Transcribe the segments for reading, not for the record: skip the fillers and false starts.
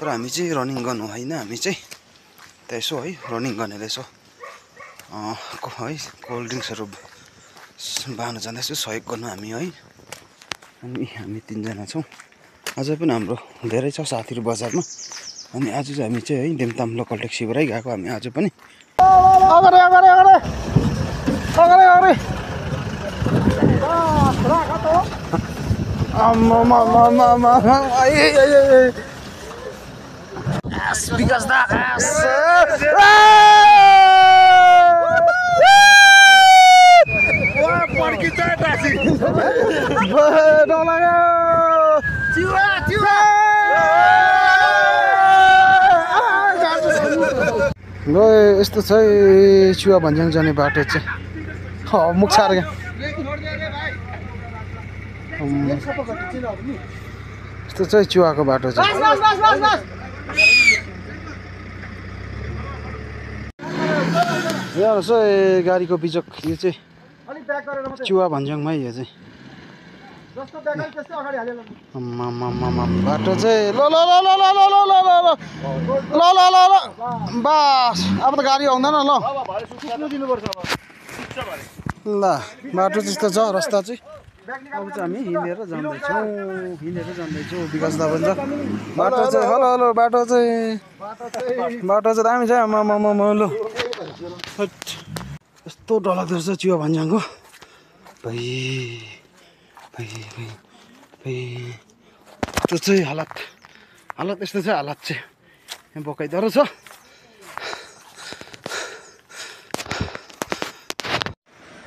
तर हामी चाहिँ रनिङ गर्नु होइन, हामी चाहिँ त्यहाँ यसो है रनिङ गर्नेले यसो है कोल्ड ड्रिङ्क्सहरू बाँड्न जाँदैछु, सहयोग गर्नु हामी है। अनि हामी 3 जना छौँ। अझै पनि हाम्रो धेरै छ साथीहरू बजारमा। अनि आज चाहिँ हामी चाहिँ है देमताम लोकल ट्याक्सीबाटै गएको हामी आज पनि। Because that ass. ल यस्तो चाहिँ चुवा भन्ज्याङ जाने बाटो चाहिँ मुख छार यस्तो चाहिँ चुवाको बाटो चाहिँ। यहाँ चाहिँ गाडीको बिजोक यो चाहिँ चुवा भन्ज्याङमै यो चाहिँ बाटो चाहिँ ल बस अब त गाडी आउँदैन ल ल बाटो त्यस्तो छ रस्ता चाहिँ। अब चाहिँ हामी हिँडेर जाँदैछौँ विकास दा भन्छ बाटो चाहिँ हेलो बाटो चाहिँ दामी छ ल यस्तो डरलाग्दो रहेछ चुवा भन्ज्याङको भाइ त्यो चाहिँ हालत यस्तो छ हालत चाहिँ यहाँ बकाइदो छ।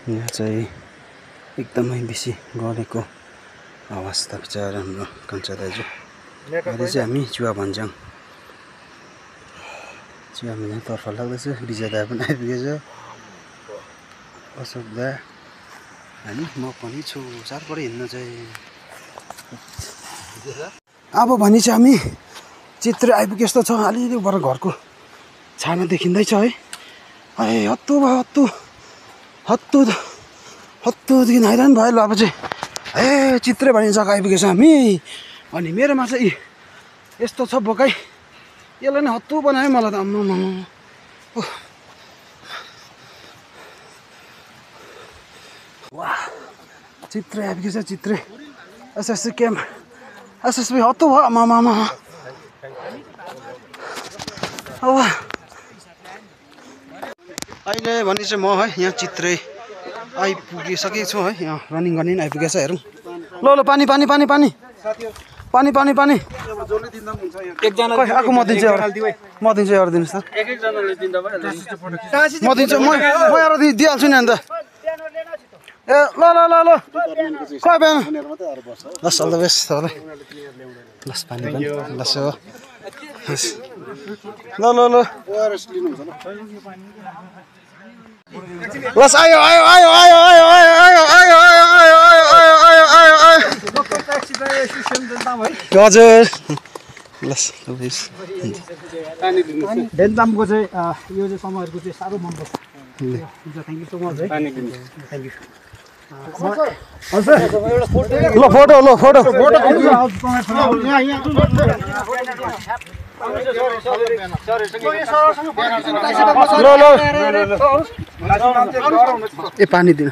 यहाँ चाहिँ एकदमै बेसी गरेको अवस्था बिचरा हाम्रो कान्छा दाजु। अहिले चाहिँ हामी चुवा भन्ज्याङ तर्फ लाग्दैछ। विजय दा पनि आइपुगेछ, अशोक दा अनि म पनि छु। चारपट्टि हिँड्नु चाहिँ अब भने चाहिँ हामी चित्र आइपुगे जस्तो छ। अलिअलि बर घरको छाना देखिँदैछ है। हत्तुदेखि हैरान भयो ल। अब चाहिँ चित्रे भन्ने जग्गा आइपुगेछ हामी। अनि मेरोमा चाहिँ यस्तो छ बोकाइ, यसलाई नै हत्तु बनायो मलाई त। वाह चित्रे आइपुगेछ चित्रे। एसएससी क्याम्प एसएसबी हत्तु भयो आमा। अहिले भने चाहिँ म है यहाँ चित्रे आइपुगिसकेको छु है। यहाँ रनिङ गर्ने नि आइपुगेछ हेरौँ। ल पानी एकजना आएको म दिन्छु एउटा दिनुहोस् त। म दिन्छु म एउटा दिइहाल्छु नि अन्त। ए ल खै बिहान लस अल द बेस्ट तपाईँलाई। लस पानी लस हो ल लस आयो हजुर लस देन्तामको चाहिँ यो चाहिँ समयहरूको चाहिँ साह्रो मनपर्छ। थ्याङ्क यू सो मच है। थ्याङ्क यू ल फोटो ए पानी दिन।